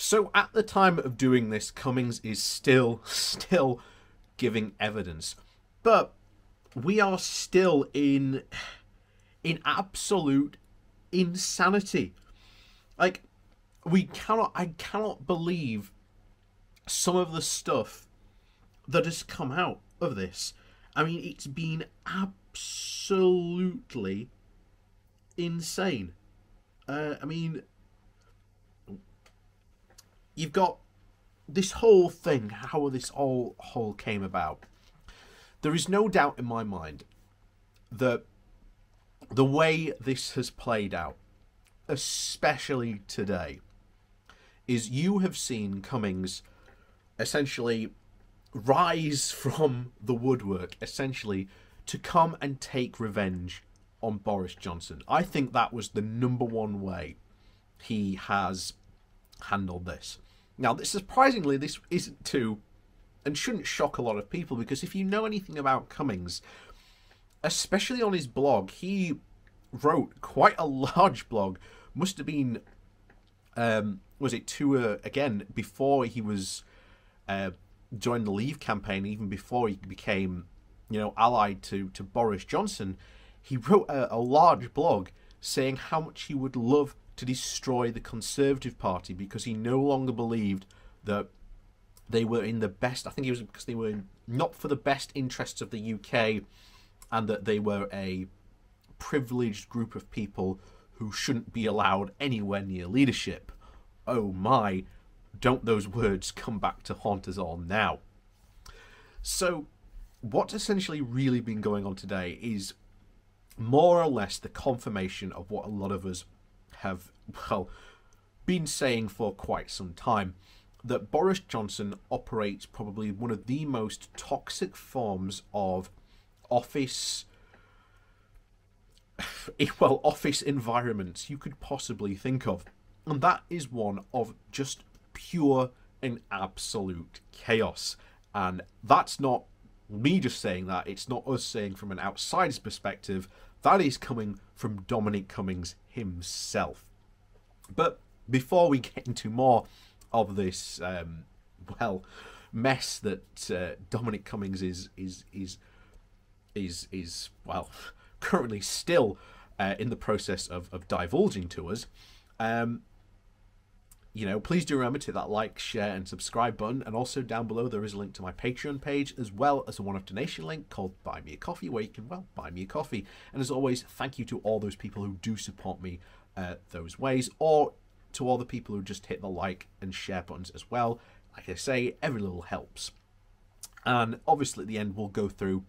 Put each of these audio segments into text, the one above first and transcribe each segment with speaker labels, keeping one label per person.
Speaker 1: So at the time of doing this, Cummings is still giving evidence, but we are still in absolute insanity. Like, I cannot believe some of the stuff that has come out of this. I mean, it's been absolutely insane. I mean, you've got this whole thing, how this all whole came about. There is no doubt in my mind that the way this has played out, especially today, is you have seen Cummings essentially rise from the woodwork, essentially, to come and take revenge on Boris Johnson. I think that was the number one way he has handled this. Now, surprisingly, this isn't too, and shouldn't shock a lot of people, because if you know anything about Cummings, especially on his blog, he wrote quite a large blog. Must have been, was it again, before he was joined the Leave campaign, even before he became, allied to Boris Johnson. He wrote a large blog saying how much he would love to destroy the Conservative Party because he no longer believed that they were in the best. I think it was because they were not for the best interests of the UK, and that they were a privileged group of people who shouldn't be allowed anywhere near leadership. Oh my, don't those words come back to haunt us all now. So what's essentially really been going on today is more or less the confirmation of what a lot of us have, been saying for quite some time, that Boris Johnson operates probably one of the most toxic forms of office environments you could possibly think of. And that is one of just pure and absolute chaos. And that's not me just saying that. It's not us saying from an outsider's perspective. That is coming from Dominic Cummings himself. But before we get into more of this, mess that Dominic Cummings is currently still in the process of divulging to us, please do remember to hit that like, share, and subscribe button. And also down below there is a link to my Patreon page, as well as a one-off donation link called Buy Me a Coffee, where you can, buy me a coffee. And as always, thank you to all those people who do support me those ways, or to all the people who just hit the like and share buttons as well. Like I say, every little helps. And obviously at the end we'll go through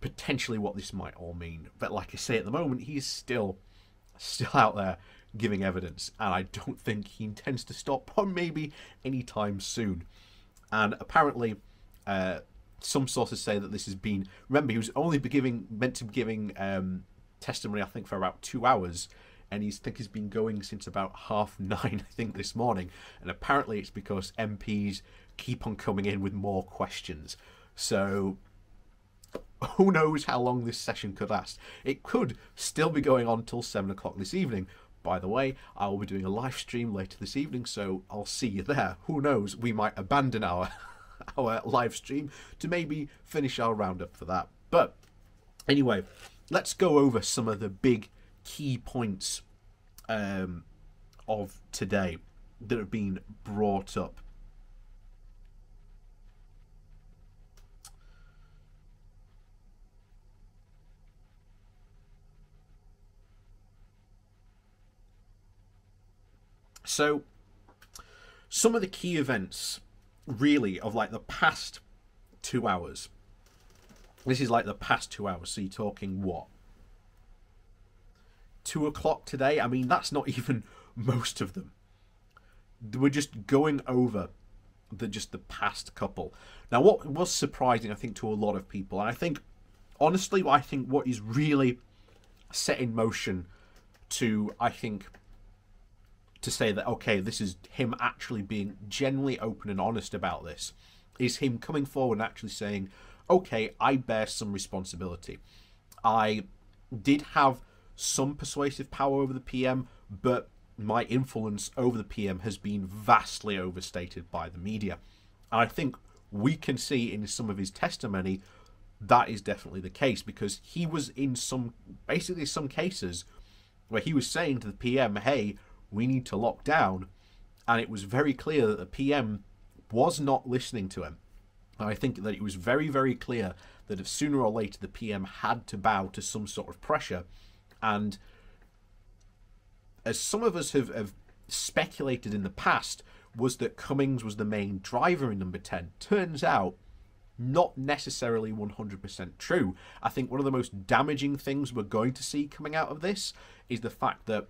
Speaker 1: potentially what this might all mean. But like I say, at the moment he's still out there giving evidence, and I don't think he intends to stop, or maybe anytime soon. And apparently some sources say that this has been, remember, he was only meant to be giving testimony, I think, for about 2 hours, and he's been going since about 9:30, I think, this morning. And apparently it's because MPs keep on coming in with more questions. So who knows how long this session could last. It could still be going on till 7 o'clock this evening. By the way, I will be doing a live stream later this evening, so I'll see you there. Who knows, we might abandon our live stream to maybe finish our roundup for that. But anyway, let's go over some of the big key points of today that have been brought up. So, some of the key events, really, of like the past 2 hours. This is like the past 2 hours, so you're talking what? 2 o'clock today? I mean, that's not even most of them. We're just going over the past couple. Now, what was surprising, I think, to a lot of people, and I think, honestly, what is really set in motion to say that, okay, this is him actually being genuinely open and honest about this, is him coming forward and actually saying, okay, I bear some responsibility. I did have some persuasive power over the PM, but my influence over the PM has been vastly overstated by the media. And I think we can see in some of his testimony that is definitely the case, because he was in some cases where he was saying to the PM, hey, we need to lock down, and it was very clear that the PM was not listening to him. And I think that it was very, very clear that if sooner or later the PM had to bow to some sort of pressure. And as some of us have speculated in the past, was that Cummings was the main driver in number 10. Turns out, not necessarily 100% true. I think one of the most damaging things we're going to see coming out of this is the fact that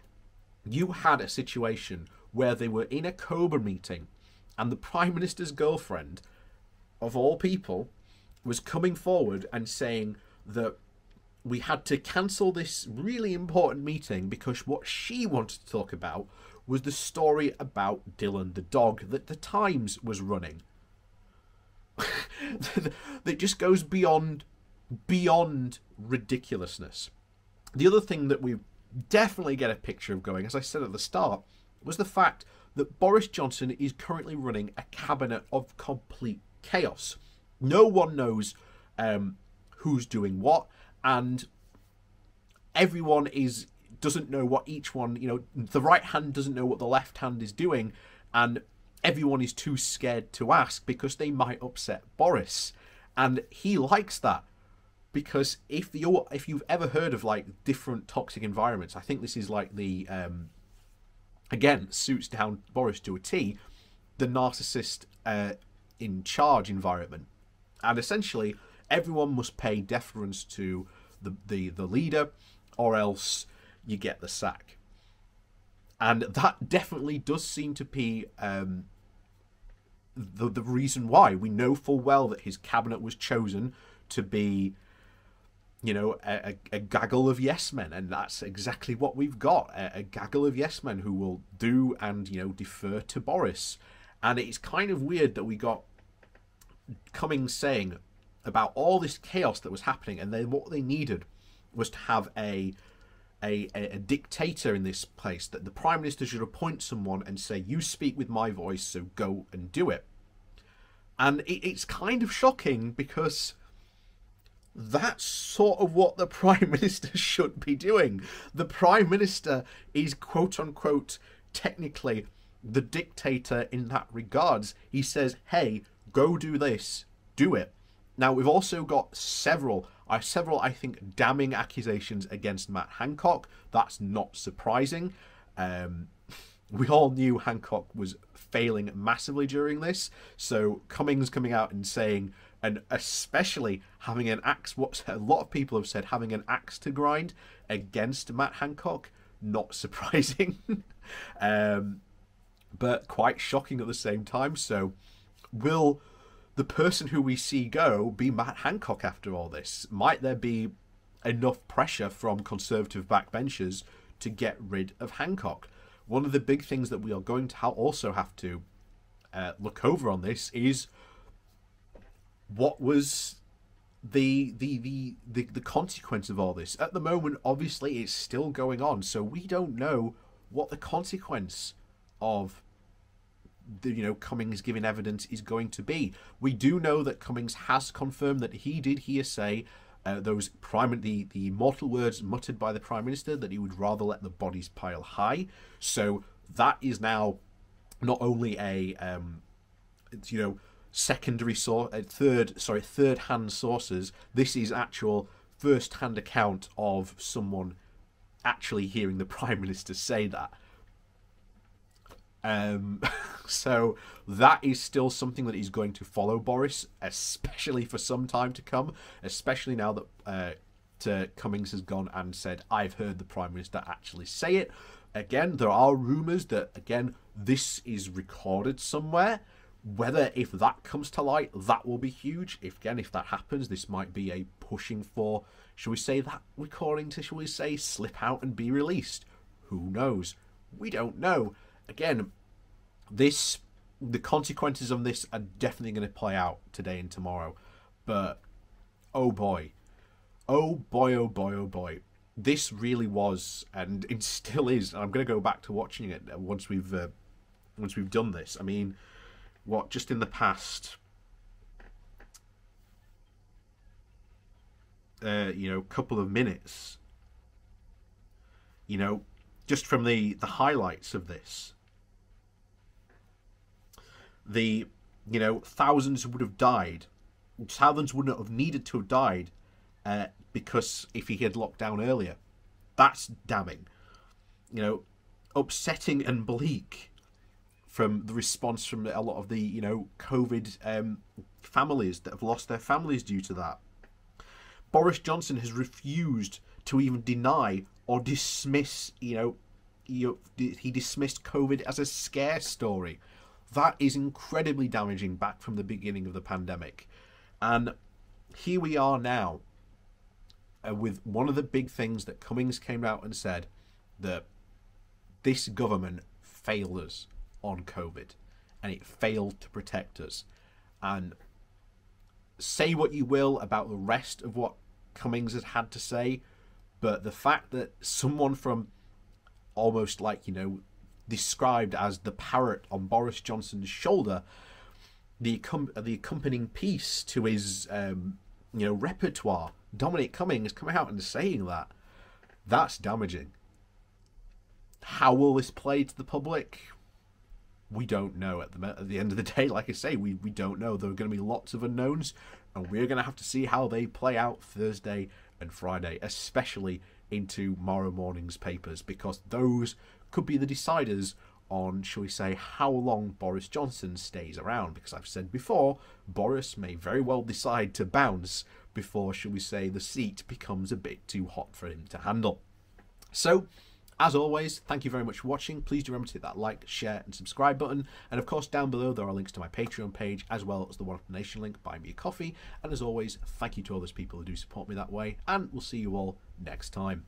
Speaker 1: you had a situation where they were in a Cobra meeting and the Prime Minister's girlfriend, of all people, was coming forward and saying that we had to cancel this really important meeting because what she wanted to talk about was the story about Dylan the dog that the Times was running. That just goes beyond ridiculousness. The other thing that we definitely get a picture of going, as I said at the start, was the fact that Boris Johnson is currently running a cabinet of complete chaos. No one knows who's doing what, and everyone doesn't know what each one, the right hand doesn't know what the left hand is doing, and everyone is too scared to ask because they might upset Boris. And he likes that, because if you've ever heard of like different toxic environments, I think this is like the again suits down Boris to a T, the narcissist in charge environment. And essentially everyone must pay deference to the leader, or else you get the sack. And that definitely does seem to be the reason why. We know full well that his cabinet was chosen to be, a gaggle of yes men, and that's exactly what we've got, a gaggle of yes men who will do and defer to Boris. And it's kind of weird that we got Cummings saying about all this chaos that was happening, and then what they needed was to have a dictator in this place, that the Prime Minister should appoint someone and say, you speak with my voice, so go and do it. And it's kind of shocking, because that's sort of what the Prime Minister should be doing. The Prime Minister is, quote-unquote, technically the dictator in that regards. He says, hey, go do this, do it. Now, we've also got several, I think, damning accusations against Matt Hancock. That's not surprising. We all knew Hancock was failing massively during this. So Cummings coming out and saying, and especially having an axe, what a lot of people have said, having an axe to grind against Matt Hancock, not surprising. But quite shocking at the same time. So will the person who we see go be Matt Hancock after all this? Might there be enough pressure from Conservative backbenchers to get rid of Hancock? One of the big things that we are going to also have to look over on this is what was the consequence of all this. At the moment, obviously, it's still going on, so we don't know what the consequence of Cummings giving evidence is going to be. We do know that Cummings has confirmed that he did hearsay the mortal words muttered by the Prime Minister, that he would rather let the bodies pile high. So that is now not only a secondary source, third-hand sources. This is actual first-hand account of someone actually hearing the Prime Minister say that. So that is still something that is going to follow Boris, especially for some time to come, especially now that Cummings has gone and said, I've heard the Prime Minister actually say it. Again, there are rumours that, again, this is recorded somewhere. Whether, if that comes to light, that will be huge. If that happens, this might be a pushing for, shall we say, that recording to, shall we say, slip out and be released. Who knows? We don't know. Again, the consequences of this are definitely going to play out today and tomorrow. But, oh boy. Oh boy, oh boy, oh boy. this really was, and it still is. I'm going to go back to watching it once we've done this. I mean, what, just in the past, couple of minutes, just from the highlights of this, thousands would have died. Thousands wouldn't have needed to have died because if he had locked down earlier. That's damning. Upsetting and bleak from the response from a lot of the, COVID families that have lost their families due to that. Boris Johnson has refused to even deny or dismiss, he dismissed COVID as a scare story. That is incredibly damaging back from the beginning of the pandemic. And here we are now with one of the big things that Cummings came out and said, that this government failed us on COVID and it failed to protect us. And say what you will about the rest of what Cummings has had to say, but the fact that someone from almost like, described as the parrot on Boris Johnson's shoulder, the accompanying piece to his repertoire, Dominic Cummings, coming out and saying that's damaging. How will this play to the public? We don't know at the end of the day. Like I say, we don't know. There are going to be lots of unknowns, and we're going to have to see how they play out Thursday and Friday, especially into tomorrow morning's papers, because those could be the deciders on, shall we say, how long Boris Johnson stays around. Because I've said before, Boris may very well decide to bounce before, shall we say, the seat becomes a bit too hot for him to handle. So, as always, thank you very much for watching. Please do remember to hit that like, share and subscribe button. And of course, down below there are links to my Patreon page, as well as the One Up Nation link, buy me a coffee. And as always, thank you to all those people who do support me that way. And we'll see you all next time.